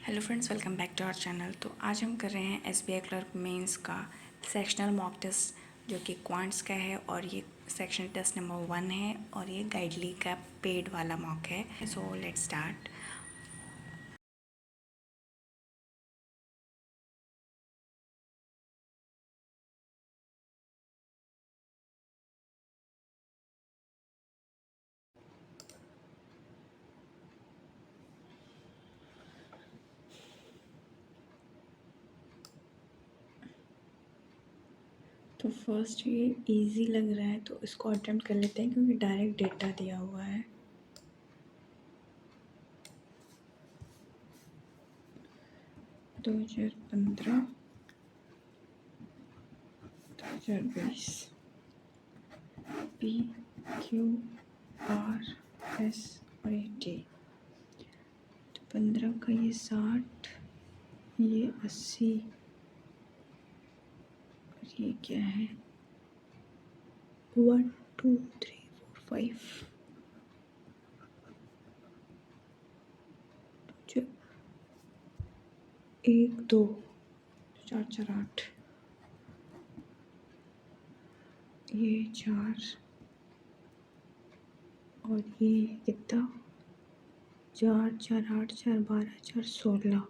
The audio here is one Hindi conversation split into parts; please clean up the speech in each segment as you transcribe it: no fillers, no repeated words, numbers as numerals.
Hello friends, welcome back to our channel. तो आज हम कर रहे हैं एसबीआई क्लर्क मेंस का सेक्शनल मॉक टेस्ट जो कि क्वांट्स का है और ये सेक्शन टेस्ट नंबर 1 है और ये गाइडली का पेड वाला मॉक है। So let's start. तो फर्स्ट ये इजी लग रहा है तो इसको अटेम्प्ट कर लेते हैं क्योंकि डायरेक्ट डेटा दिया हुआ है। दो 2015 2020 PQRS और ये T। तो 15 का ये 60, ये 80 और ये क्या है 1 2 3 4 5 1 2 4 4 8 ये 4 और ये कितना 4 4 8 4 12 4 16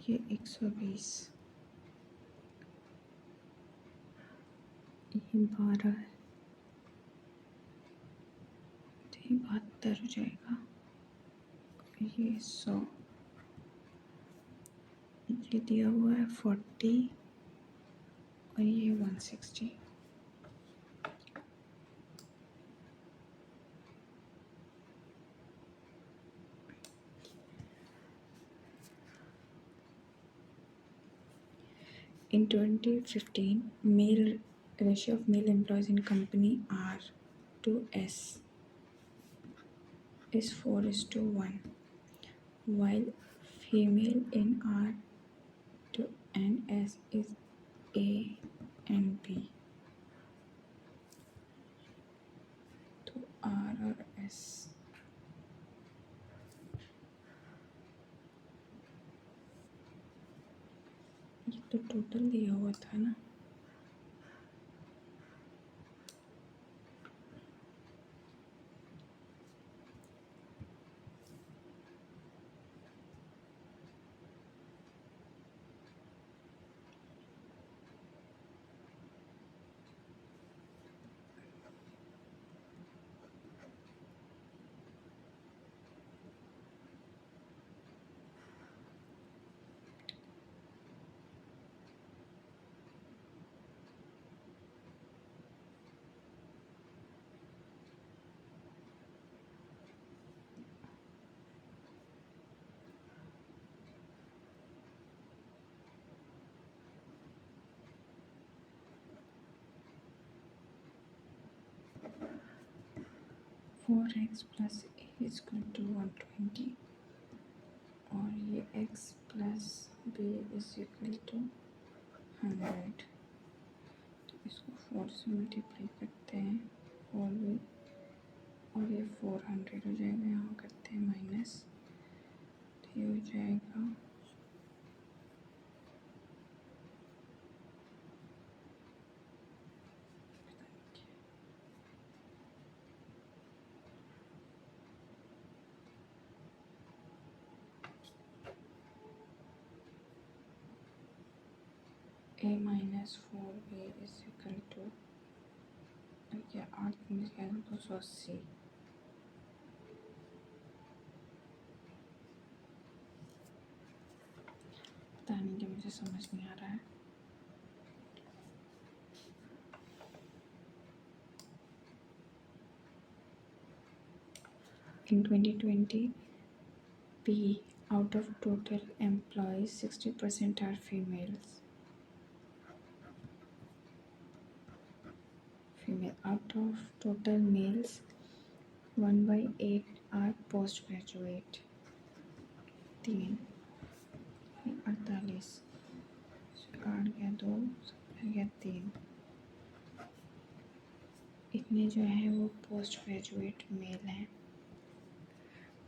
ये 120 ये 12 है तो ये 72 हो जाएगा। ये 100 ये दिया हुआ है 40 और ये 160। In 2015, male ratio of male employees in company R to S is 4:1, while female in R to N S is A and B. तो R और S ये तो टोटल दिया हुआ था ना। Four x plus a is equal to 120 और ये x plus b is equal to 100। तो इसको 4 से मल्टीप्लाई करते हैं 4 भी और ये 400 हो जाएगा। यहाँ करते हैं माइनस तो ये हो जाएगा a minus 4b is equal to क्या 8 मिल गया 280। पता नहीं कि मुझे समझ नहीं आ रहा है। In 2020, P out of total employees 60% are females. Female out of total males 1/8 are postgraduate। 3 48 8 गया 2 गया 3 इतने जो है वो पोस्ट ग्रेजुएट मेल हैं,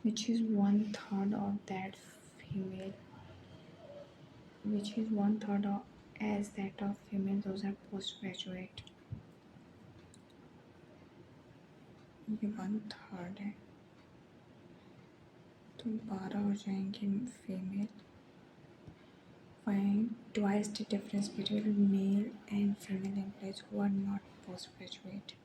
which is 1/3 of that female, which is 1/3 of as that of female, those are post graduate. ये 1/3 है तो 12 हो जाएंगे female. Find twice the difference between male and female employees who are not postgraduate.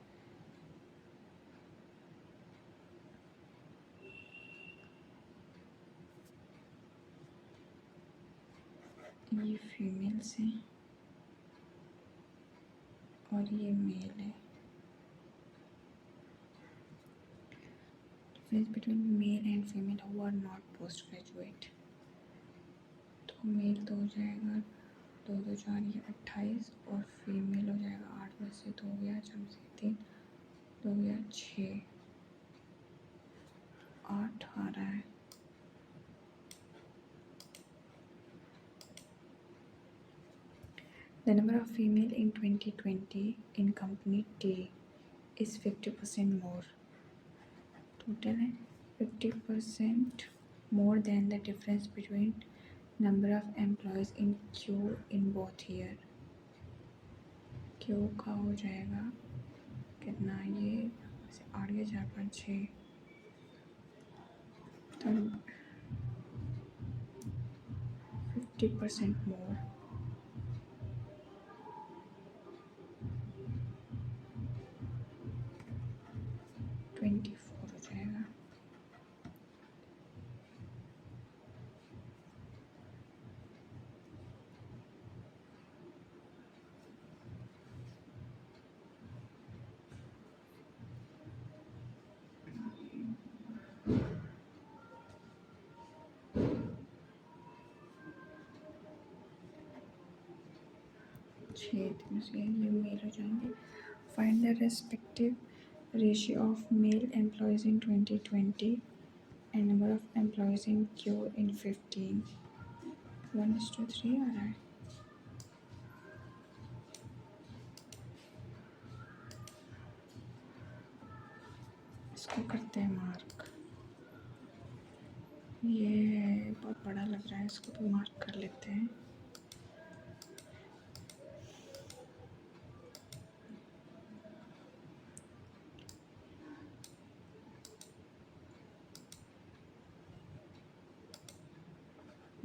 ये फीमेल्स हैं और ये मेल है. Difference between male and female who are not postgraduate. तो मेल तो हो जाएगा 2 2 4 ये 28 और फीमेल हो जाएगा 8 में से 2 गया 4 में से 3 2 गया 6 8 आ रहा है. The number of female in 2020 in company T is 50% more. Total है 50% more than the difference between number of employees in Q in both year. Q का हो जाएगा कितना, ये 8 या 4 5 6 तो 50% more. हो जाएगा. ये मेल हो जाएंगे. Find the respective ratio of male employees in 2020 and number of employees in Q in 15. 1:3 आ रहा है. इसको करते हैं मार्क. ये बहुत बड़ा लग रहा है, इसको भी मार्क कर लेते हैं.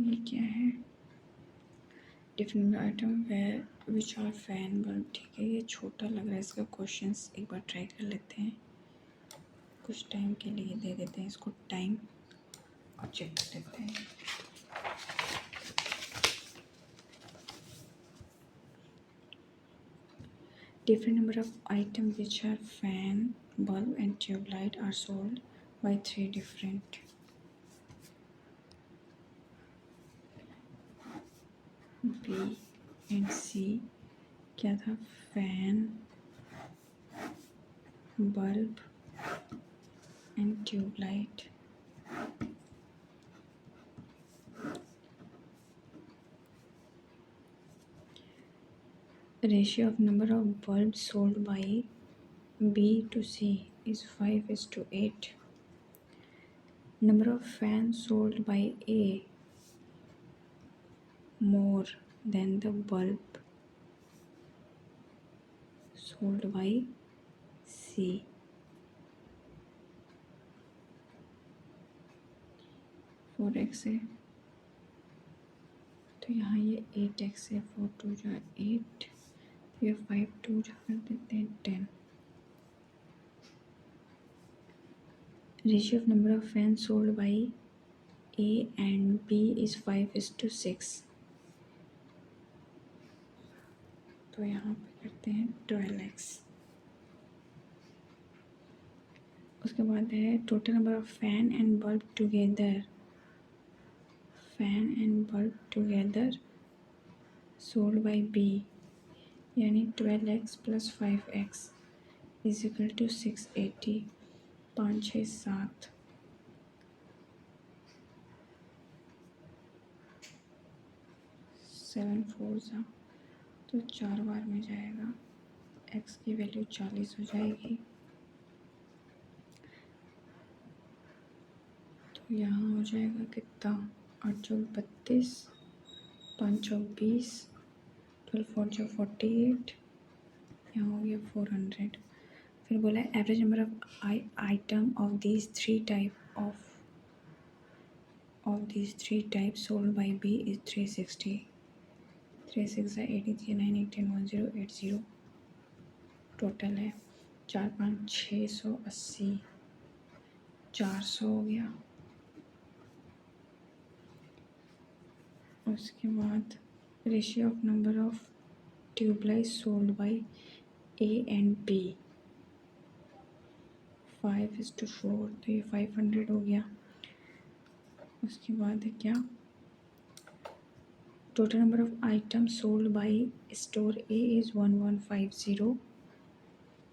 ये क्या है, different item where which are fan bulb. ठीक है, ये छोटा लग रहा है, इसका क्वेश्चंस एक बार ट्राई कर लेते हैं. कुछ टाइम के लिए दे देते हैं इसको टाइम और चेक कर लेते हैं. Different number of items which are fan, bulb and tube light are sold by 3 different. B and C क्या था, fan, bulb and tube light. The ratio of number of bulbs sold by B to C is 5:8. Number of fans sold by A more than the bulb sold by C. 4x है तो यहाँ ये 8x है. 4 2 जा 8, ये 5 2 जा कर देते हैं 10. Ratio of number of fans sold by A and B is 5:6. तो यहाँ पे करते हैं 12x. उसके बाद है total number of fan and bulb together. Fan and bulb together sold by B यानी 12x + 5x = 680. 5 6 7 7 4 सा तो 4 बार में जाएगा x की वैल्यू 40 हो जाएगी। तो यहाँ हो जाएगा कितना, 8 चौक 32, 5 चौक 20, 12 4 चौक 48, यहाँ हो गया 400। फिर बोला average number of item of these three type sold by B is 360। 3 6 83 9 18 1080 total है 4 5 680, 400 हो गया। उसके बाद ratio of number of tubelight sold by A and B 5:4, तो ये 500 हो गया। उसके बाद है क्या, total number of item sold by store A is 1150।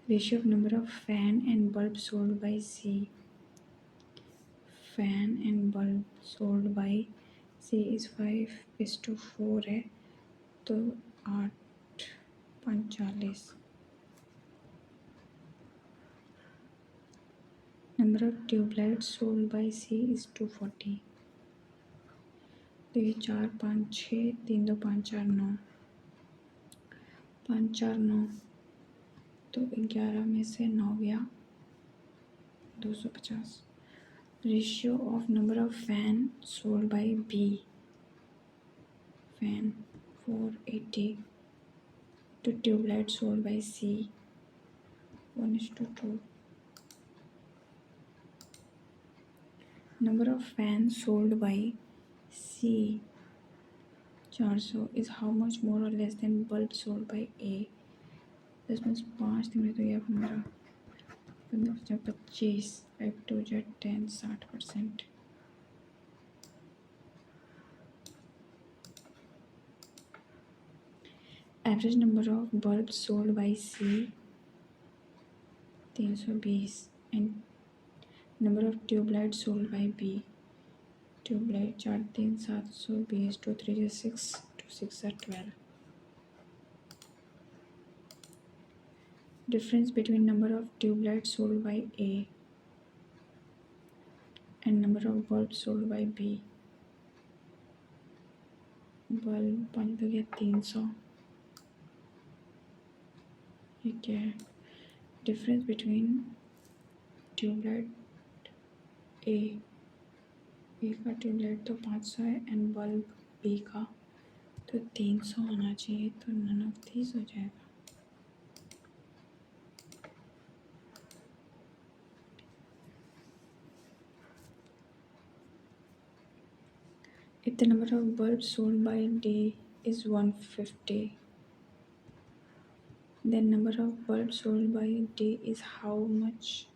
Ratio of number of fan and bulb sold by C, fan and bulb sold by C is 5:4 है, तो 8:45। Number of tubelight sold by C is 240। तो ये 4 5 6 3 2 5 4 9, 5 4 9, तो 11 में से 9 गया 250। Ratio of number of fan sold by B, fan 480 to tubelight sold by C 1:2। Number of fan sold by C 400 is how much more और less than bulb sold by A. इसमें 5 दिन में तो यह 15 15 25, 5 2 10, 60%। Average number of bulb sold by C 320 and number of tubelight sold by B, tubelight 4 3 720, 2 3 6, 2 6 12। Difference between number of tube lights sold by A and number of bulbs sold by B। Bulb 5 तो गया 300, ये क्या है, डिफरेंस बिटवीन ट्यूबलाइट ए का ट्यूबलाइट तो 500 है एंड बल्ब बी का तो 300 होना चाहिए, तो नन ऑफ दीज हो जाएगा। If the number of bulbs sold by D is 150, then number of bulbs sold by D is how much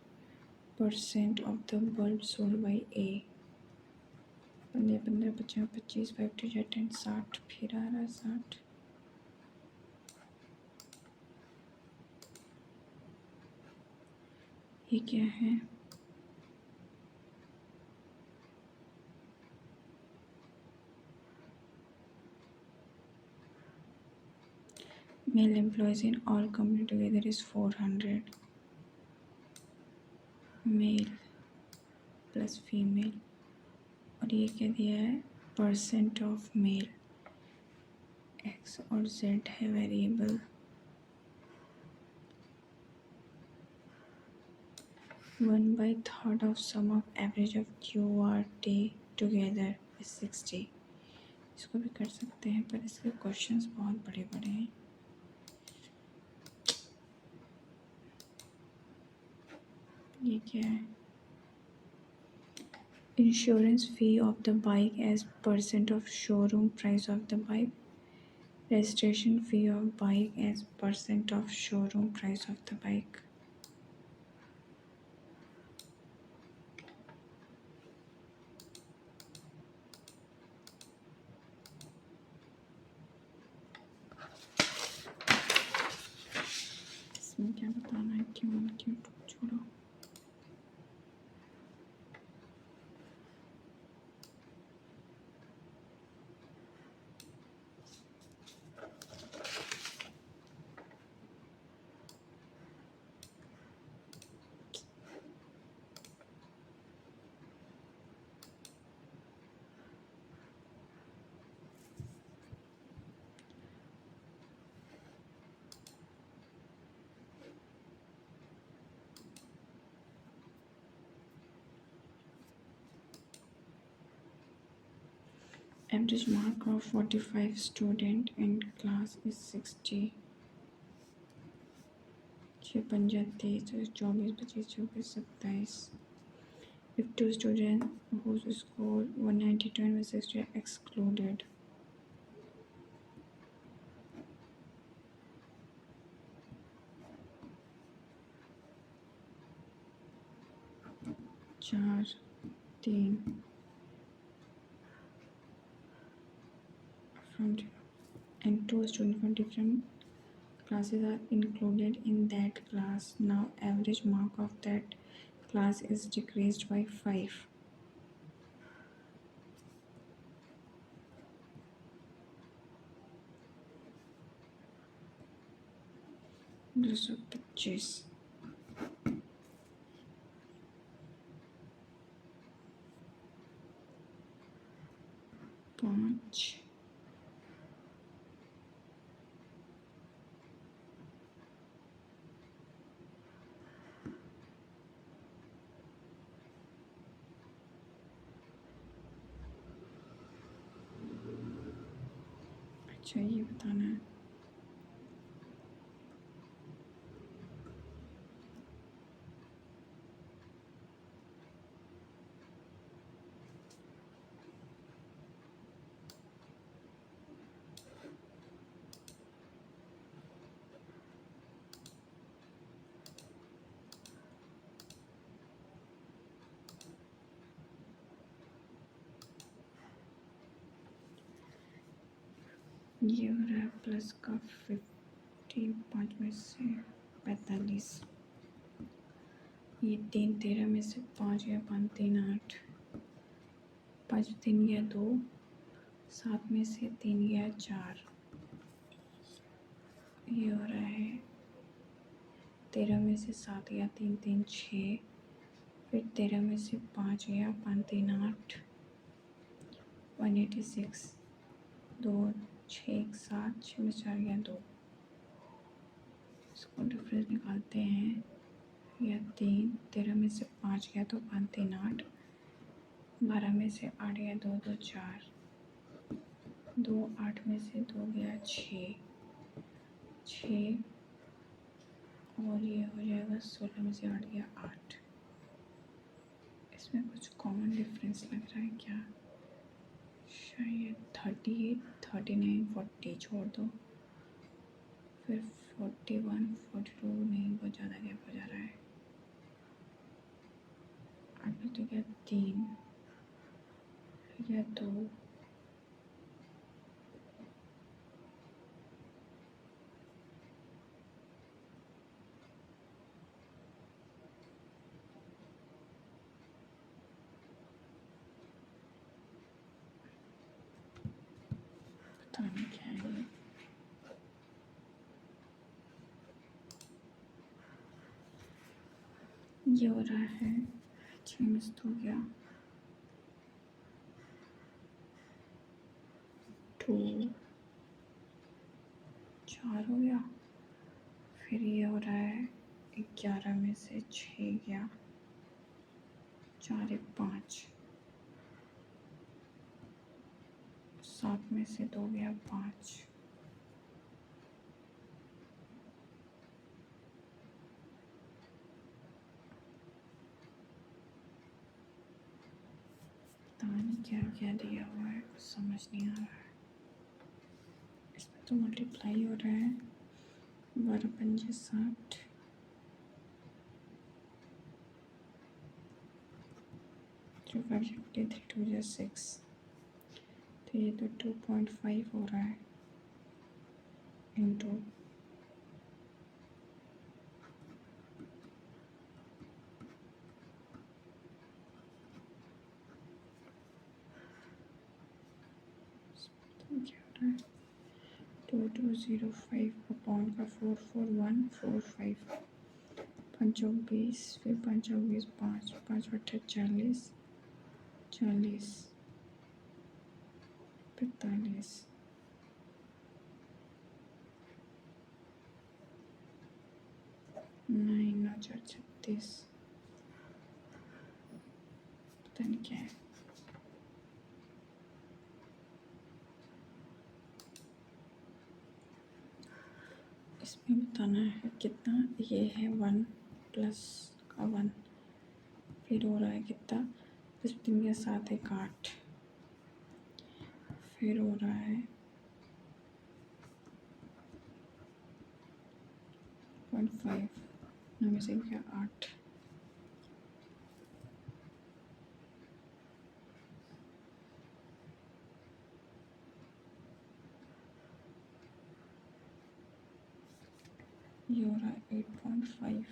% of the bulbs sold by A। 15 15 50 25, 5 2 10, 60, फिर आ रहा 60। ये क्या है, male employees in all company together is 400, male plus female, और ये क्या दिया है, % ऑफ मेल, एक्स और जेड है variable. 1/3 of sum of average of Q R T together is 60। इसको भी कर सकते हैं पर इसके क्वेश्चंस बहुत बड़े बड़े हैं। ये क्या है, insurance fee of the bike as % of showroom price of the bike, registration fee of bike as % of showroom price of the bike. इसमें क्या बताना है, Q1 Q2 छोड़ो। Average mark of 45 student in class is 60. 6 पंजा 23, 24 25 24 27. If two students whose score 192 and 160 are excluded, चार तीन from and two students from different classes are included in that class. Now average mark of that class is decreased by 5. दूसरा 25 5 अच्छा ये बताना है ये हो रहा है प्लस का 50 5 में से 45 ये 3 13 में से 5 या 5 3 8 5 3 गया 2 7 में से 3 गया 4 ये हो रहा है 13 में से 7 गया 3 3 6 फिर 13 में से 5 गया 5 3 8 186 2 6 1 7 6 में 4 गया 2 इसको डिफरेंस निकालते हैं या 3 13 में से 5 गया तो 5 3 8 12 में से 8 गया 2 2 4 2 8 में से 2 गया 6 6 और ये हो जाएगा 16 में से 8 गया 8 इसमें कुछ कॉमन डिफरेंस लग रहा है क्या शायद 38 39 40 छोड़ दो फिर 41 42 नहीं बहुत ज़्यादा गैप हो जा रहा है 8 में तो क्या 3 या 2 पता नहीं क्या है ये हो रहा है 6 में से 2 गया 2 4 हो गया फिर ये हो रहा है 11 में से 6 गया 4 1 5 7 में से 2 गया 5 पता नहीं क्या क्या दिया हुआ है कुछ समझ नहीं आ रहा है इसमें तो मल्टीप्लाई हो रहा है 12 पंजे 60 3 5 53 2 जा 6 तो ये तो 2.5 हो रहा है इंटू क्या हो रहा है 2205 अपॉन का 44145 पंचों 20 फिर पंचों 20 5 5 बटे 40 40 45 9 4 36 पता नहीं क्या है ये बताना है कितना, ये है 1 प्लस का 1, फिर हो रहा है कितना, 3 के साथ 1 8, फिर हो रहा है 0.5, 9 में से क्या 8, ये हो रहा है 8.5,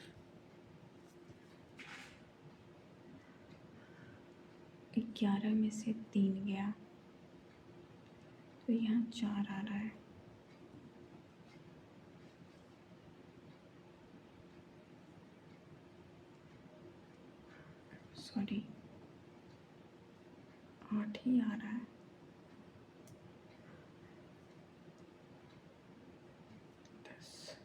11 में से 3 गया तो यहाँ 4 आ रहा है, सॉरी 8 ही आ रहा है, 10,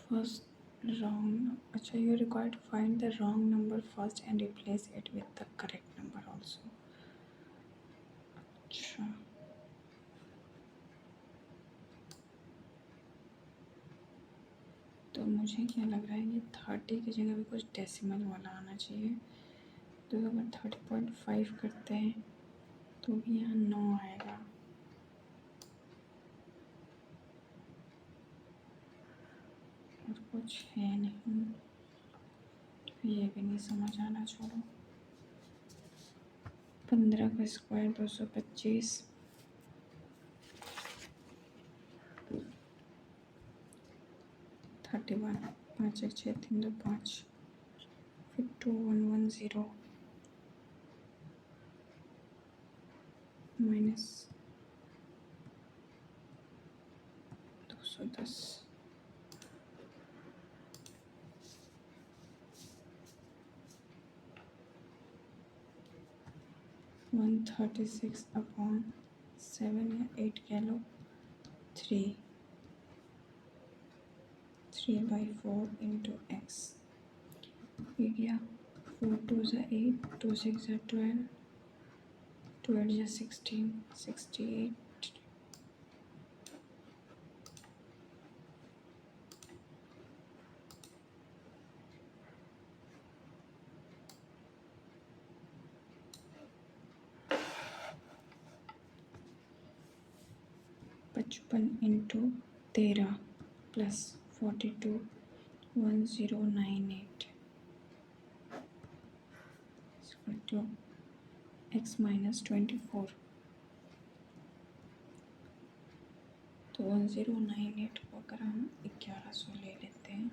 फर्स्ट wrong, अच्छा you required to find the wrong number first and replace it with the correct number also, अच्छा तो मुझे क्या लग रहा है ये 30 की जगह भी कुछ डेसिमल वाला आना चाहिए, तो अगर 30.5 करते हैं तो भी यहाँ 9 आएगा, और कुछ है नहीं, ये भी नहीं समझ आना, छोड़ो। 15 का स्क्वायर 225, 31, 5 1 6 3 2 5, फिर 2110 माइनस 210, 136 अपॉन 7 या 8 कह लो, 3/4 इंटू एक्स, ये गया 4 2 8, 2 6 12, 2 8 16, 68, पचपन into 13 plus 42, 1098 to x minus 24, तो 1098 को अगर हम 1100 ले लेते हैं,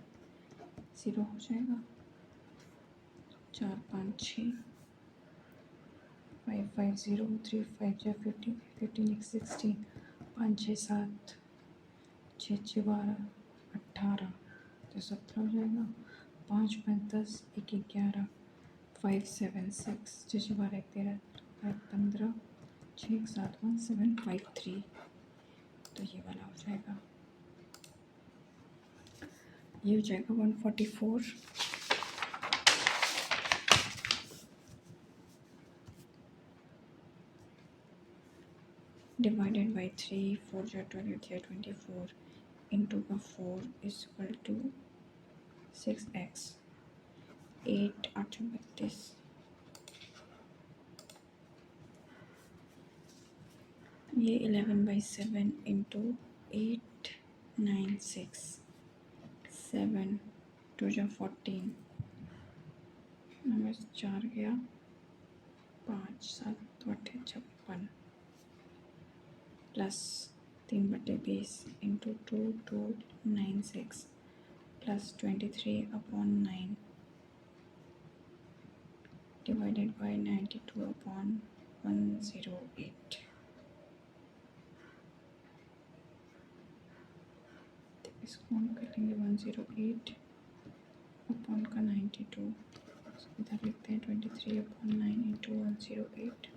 0 हो जाएगा, 4 5 6, 5 5 0 3 5 या 15 15 1 16, 5 6 7, 6 6 12, 18, तो 17 हो जाएगा, 5 5 10, 1 11, 5 7 6, 6 6 12 1 13, 5 15, 6 1 7 1 7 5 3, तो ये वाला हो जाएगा, ये हो जाएगा 144 डिवाइडेड बाई 3, 4 जो 24 इंटू का 4 इज इक्वल टू 6x, 8 8 32, ये 11/7 इंटू 8 9 6, 7 2 जो 14, नंबर 4 गया, 5 7 8 56 plus 3/20 into 2 2 9 6 plus 23/9 divided by 92/108, इसको हम करेंगे 108 अपॉन का 92, इधर लिखते हैं 23/9 इंटू 108,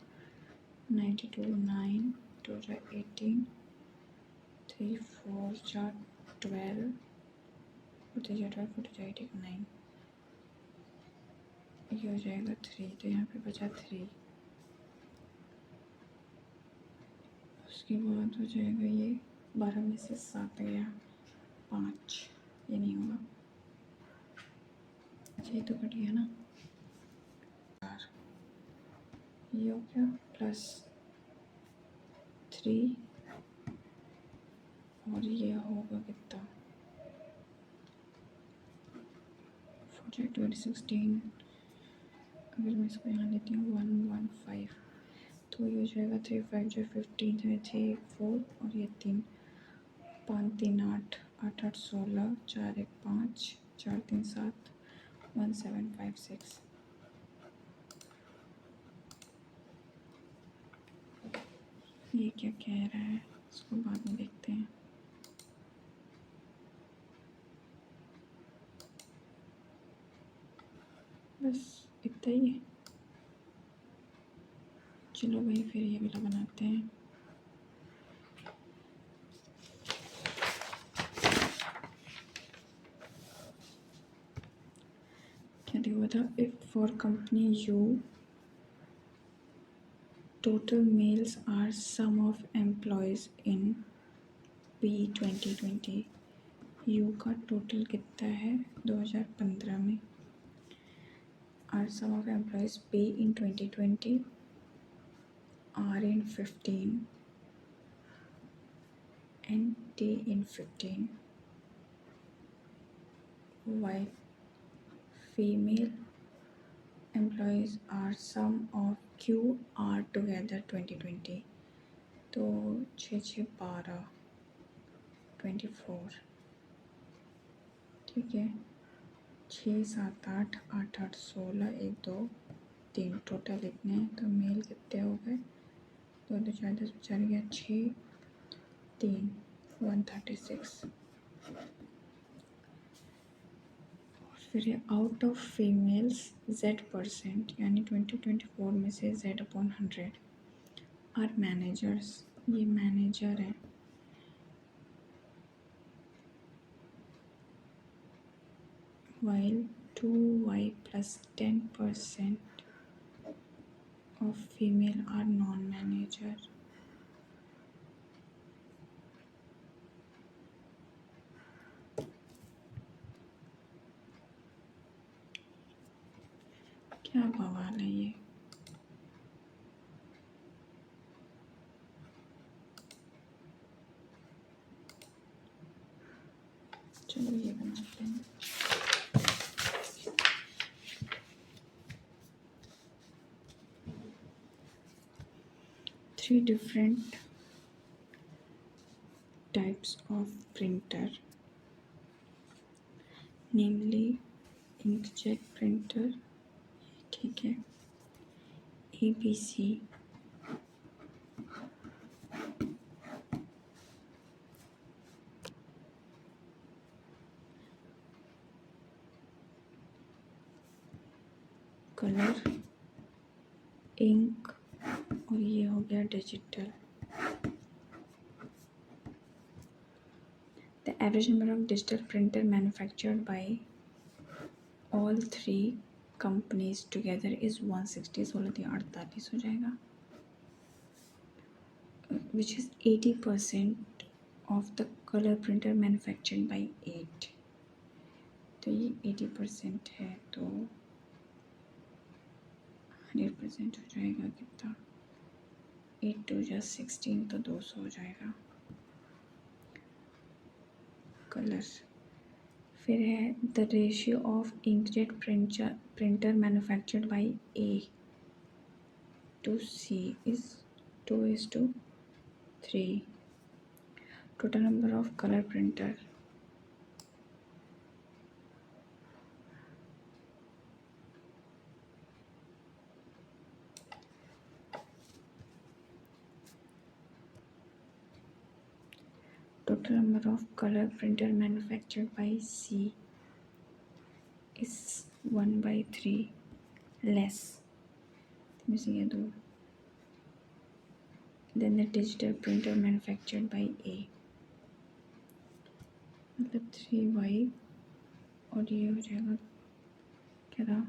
92, 9, 2 जा 18, 3 4 जा 12, 4 जा 12, 4 जा 8, 9, ये हो जाएगा 3, तो यहाँ पे बचा 3। उसके बाद हो जाएगा ये 12 में से 7 गया 5, ये नहीं होगा, ये तो कट गया ना। ये हो गया प्लस 3 और ये होगा कितना 48 16, अगर मैं इसको यहाँ लेती हूँ 115, तो ये हो जाएगा 3 5 जो 15 3 4 और ये 3 5 3 8 8 8 16 4 1 5 4 3 7 1 7 5 6। ये क्या कह रहा है इसको बाद में देखते हैं। बस इतना ही है। चलो भाई फिर ये वाला बनाते हैं। क्या दिया हुआ था, if for company you total males are sum of employees in P 2020, U का टोटल कितना है 2015 में, are sum of employees P in 2020 R in 15 and T in 15, while female employees are sum of Q R together 2020, तो 6 6 12 24, ठीक है, 6 7 8 8 8 16 1 2 3 टोटल इतने हैं। तो मेल कितने हो गए 2 2 4 10 4 गया 6 3 136। फिर आउट ऑफ फीमेल्स Z% यानी 2024 में से Z/100 आर मैनेजर्स, ये मैनेजर है, while 2Y plus 10% of female are non-manager। क्या बवाल है ये। चलो ये बनाते हैं। Three different types of printer, namely inkjet printer, ठीक है, ABC, कलर, इंक और ये हो गया digital. The average number of digital printer manufactured by all three companies together is 160, 16 हो जाएगा, which is 80% of the color printer manufactured by 8। तो ये 80% है, तो 100% हो जाएगा कितना 8 2 जा 16, तो 200 हो जाएगा। कलर फिर है the ratio of inkjet printer manufactured bye A to C is 2:3। Total number of colour printer, total number of color printer manufactured by C is 1/3 less में से ये दो. Then the digital printer manufactured by A, मतलब 3y और ये हो जाएगा क्या था,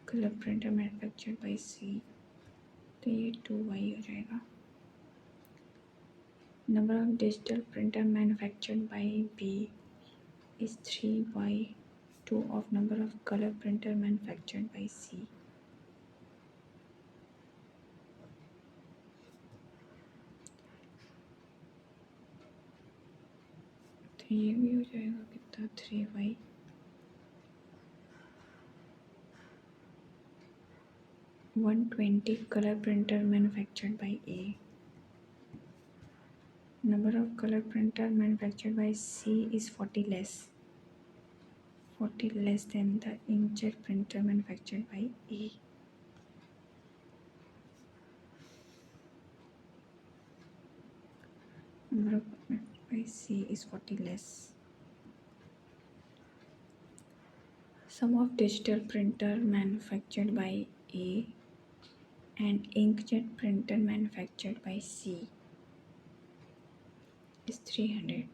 colour printer manufactured by C, तो ये 2y हो जाएगा. Number of digital printer manufactured by B is 3y, 2 of number of color printer manufactured by C. तो ये भी हो जाएगा कितना, 3y. One 20 color printer manufactured by A. Number of color printer manufactured by C is 40 less. 40 less than the inkjet printer manufactured by A. Number of manufactured by C is 40 less. Sum of digital printer manufactured by A and inkjet printer manufactured by C is 300.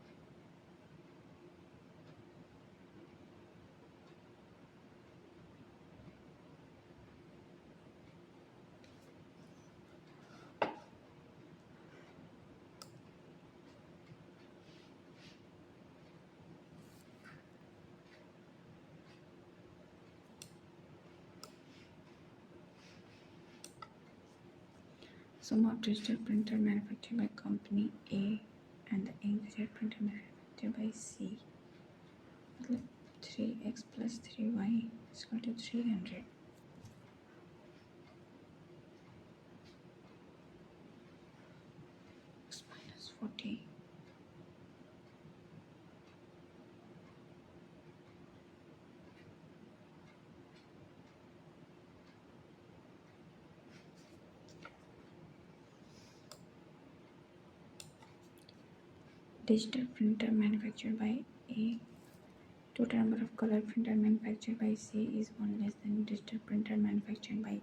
Sum of digital printer manufactured by company A and the inkjet printer manufactured by C, मतलब 3x plus 3y is equal to 300. X minus 40. Digital printer manufactured by A. Total number of color printer manufactured by C is 1 less than digital printer manufactured by A.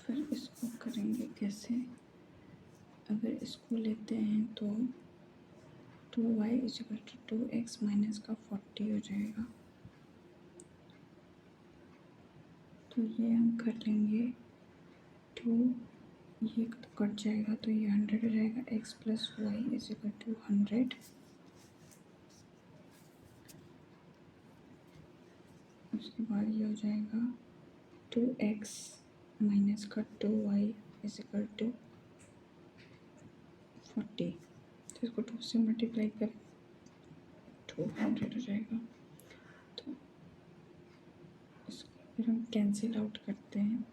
तो फिर इसको करेंगे कैसे, अगर इसको लेते हैं तो 2y is equal to 2x minus का 40 हो जाएगा. तो ये हम कर लेंगे, 2 ये तो कट जाएगा तो ये 100 हो जाएगा. x plus y is equal to 100. उसके बाद ये हो जाएगा 2x माइनस का 2y इज इक्वल टू 40. तो इसको 2 से मल्टीप्लाई करें 200 हो जाएगा. तो इसको फिर हम कैंसिल आउट करते हैं,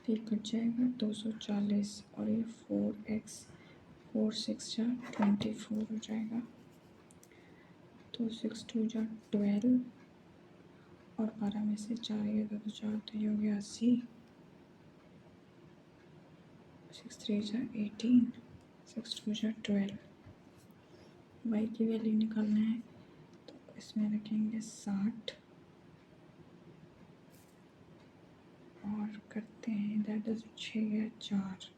फिर कट जाएगा 240 और ये 4x 4 6 जा 24 हो जाएगा. तो 6 2 जा 12 और 12 में से 4 ये तो 4 तो ये हो गया 80. 6 3 जा 18, 6 2 जा 12. y की वैल्यू निकालना है तो इसमें रखेंगे 60 और करते हैं दैट इज 6 या 4.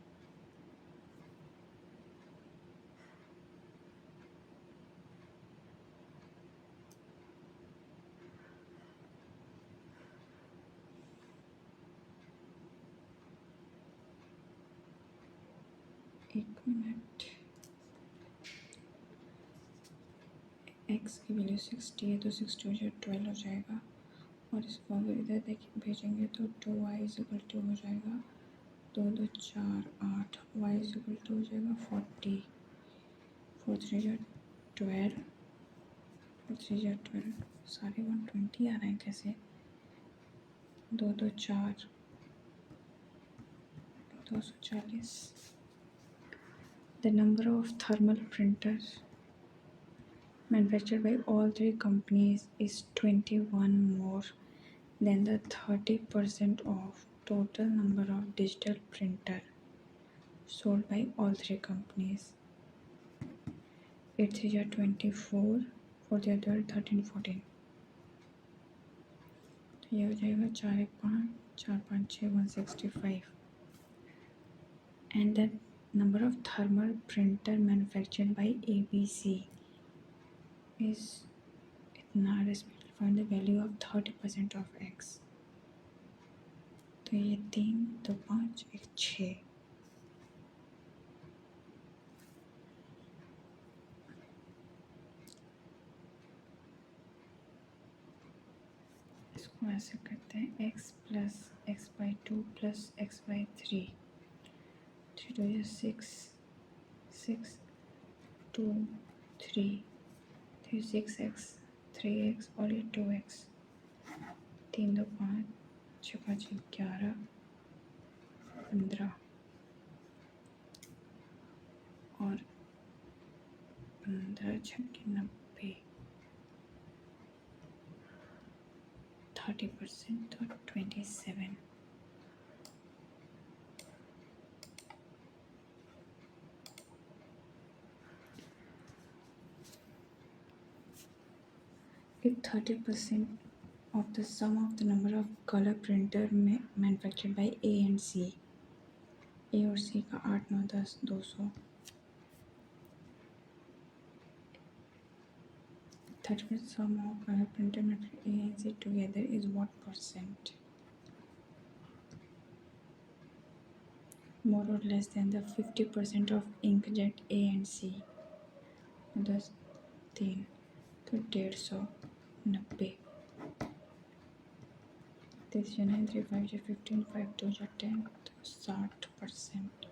एक मिनट, x की वैल्यू 60 है तो 6 2 जा 12 हो जाएगा. और इसको अगर इधर देखिए भेजेंगे तो 2y इज इक्वल टू हो जाएगा 2 2 4 8, y इज इक्वल टू हो जाएगा 40, 4 3 जा 12, 3 या 12 सारे 120 आ रहे हैं कैसे? 2 2 4 240. The number of thermal printers manufactured by all three companies is 21 more than the 30% of total number of digital printer sold by all three companies. 8 3 24, 4 12, 13 14. तो ये हो जाएगा 4 1 5 4 5 6 165. And the number of thermal printer manufactured by ABC is इतना. Respectively find the value of 30% of X. तो ये 3 2 5 1 6. इसको ऐसे करते हैं x plus x by 2 plus x by 3. 3 2 6 6 2 3 3 6x 3x और ये 2x. 3 2 5 6 5 11 15 और 15 6 90. 30% और 27. If 30% of the sum of the number of color printer manufactured by A and C, A और C का 8 9 10 200. 30% sum of color printer manufactured A and C together is what percent? More or less than the 50% of inkjet A and C. 10 3 तो 150 90. 30 9 3 5 15 5 2 10 तो 60%.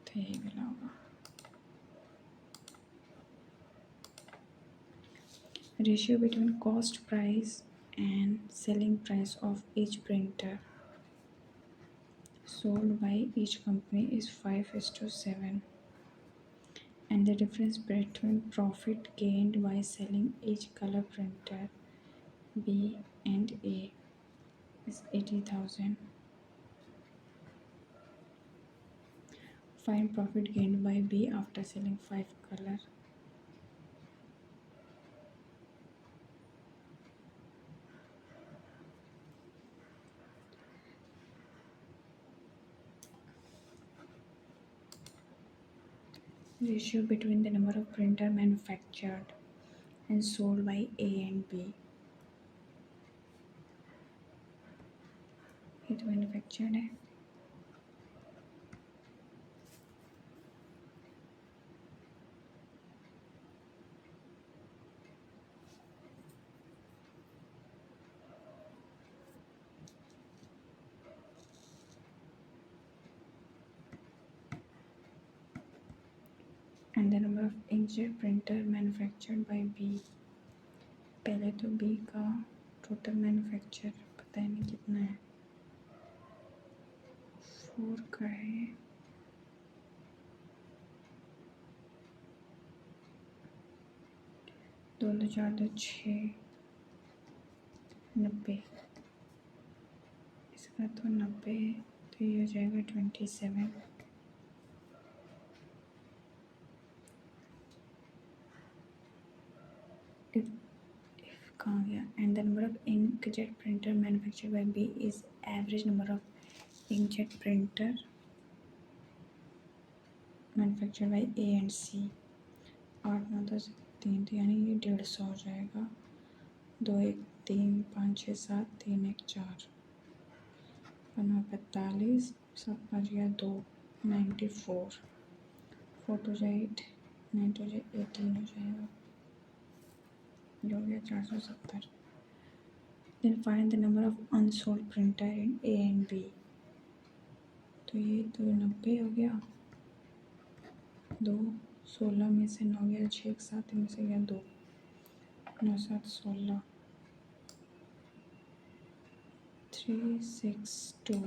तो यही मिला होगा. Ratio between cost price and selling price of each printer sold by each company is 5:7, and the difference between profit gained by selling each color printer B and A is 80,000. Find profit gained by B after selling 5 color. Ratio between the number of printer manufactured and sold by A and B. ये तो manufactured है. And the number of inkjet printer manufactured by B. पहले तो B का टोटल मैन्युफैक्चर पता ही नहीं कितना है. 4 का है. 2 2 4 2 6 90. इसका तो 90 है तो ये हो जाएगा 27. If कहाँ गया? And the number of inkjet printer manufactured by B is average number of inkjet printer manufactured by A and C. 8 9 10 3 तो यानी ये 150 हो जाएगा. 2 1 3 5 6 7 3 1 4 9 45 7 5 2 94. 4 2 8 9 2 18 हो जाएगा. जो हो गया 470. Then find the number of unsold printer in A and B. तो ये तो 90 हो गया. 2, 16 में से 9 गया 6, 7 में से गया 2, 9 7 16, 3 6 2,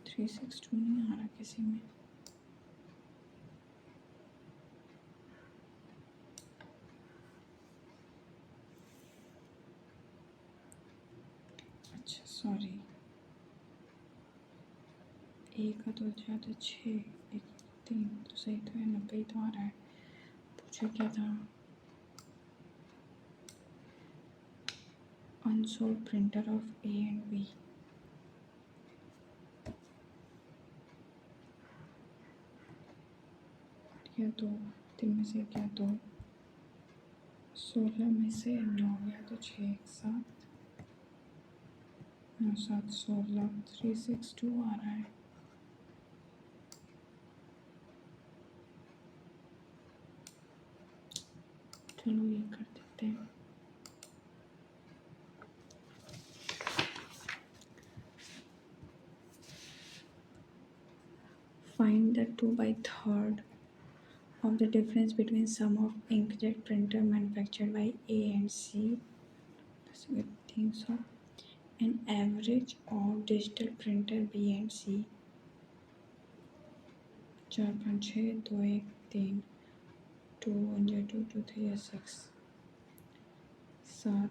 3 6 2 नहीं आ रहा किसी में। अच्छा सॉरी, एक का तो अच्छा तो 6, एक 3 तो सही तो है, 90 ही तो आ रहा है। पूछे क्या था? Unsold printer of A and B. क्या 2, 3 में से क्या 2, 16 में से 9 गया तो 6, एक साथ 9 7 16, 3 6 2 आ रहा है। चलो ये कर देते हैं। Find the 2/3 of the difference between sum of inkjet printer manufactured by A and C. That's a good thing. So, an average of digital printer B and C. 4 5 6 2 1 3 2 1 2 2 3 6 7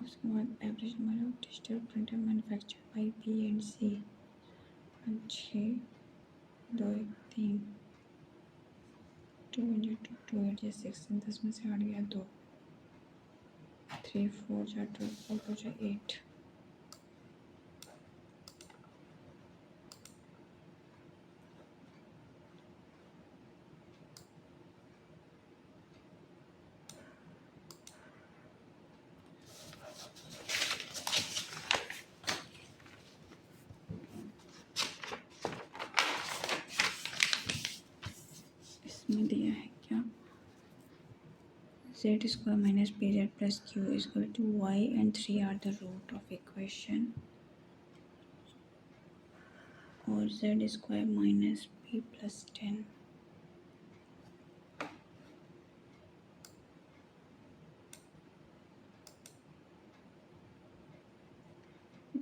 उसके बाद average number of digital printer manufactured by B and C 6 2 1 3 2 1 2 2 8 6, 10 में से 8 गया 2, 3 4 4 12 4 4 8। इसमें दिया है क्या, z square minus pz plus q is equal to y and 3 are the root of equation, और z square minus p plus 10।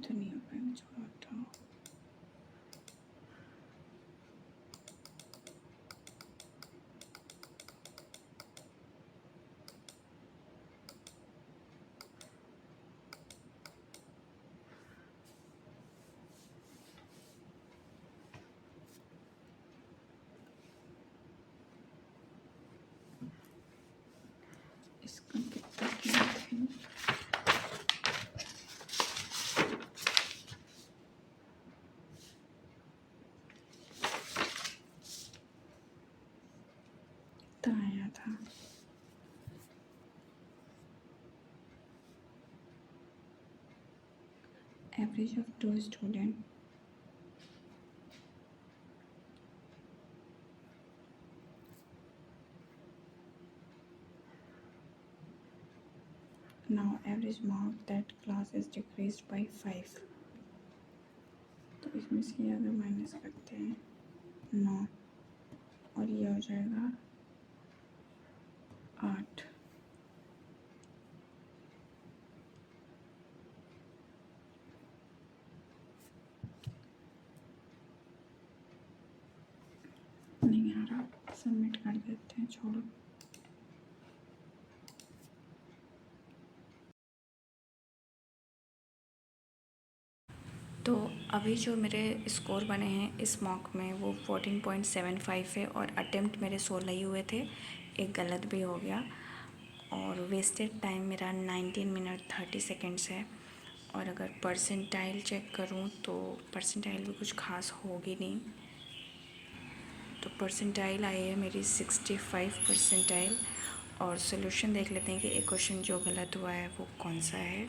तो नहीं हो पाएगा, छोड़ो हटाओ। इसका कितना कीमत है? कितना आया था? Average of 2 students. Now average mark that class is decreased by 5. तो इसमें से ये अगर माइनस करते हैं 9 और ये हो जाएगा 8। नहीं आ रहा, सबमिट कर देते हैं, छोड़ो। तो अभी जो मेरे स्कोर बने हैं इस मॉक में वो 14.75 है, और अटेम्प्ट मेरे 16 ही हुए थे, एक गलत भी हो गया, और वेस्टेड टाइम मेरा 19 मिनट 30 सेकेंड्स है। और अगर परसेंटाइल चेक करूँ तो परसेंटाइल भी कुछ खास होगी नहीं। तो परसेंटाइल आई है मेरी 65 परसेंटाइल। और सोल्यूशन देख लेते हैं कि एक क्वेश्चन जो गलत हुआ है वो कौन सा है।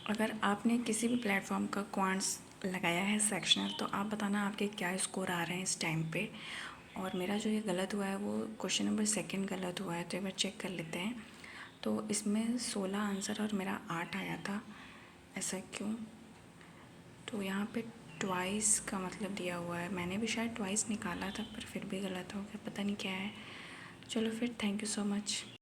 अगर आपने किसी भी प्लेटफॉर्म का क्वांट्स लगाया है सेक्शनल, तो आप बताना आपके क्या स्कोर आ रहे हैं इस टाइम पे। और मेरा जो ये गलत हुआ है वो क्वेश्चन नंबर 2 गलत हुआ है, तो एक बार चेक कर लेते हैं। तो इसमें 16 आंसर और मेरा 8 आया था, ऐसा क्यों? तो यहाँ पे ट्वाइस का मतलब दिया हुआ है, मैंने भी शायद ट्वाइस निकाला था पर फिर भी गलत हो गया, पता नहीं क्या है। चलो फिर, थैंक यू सो मच।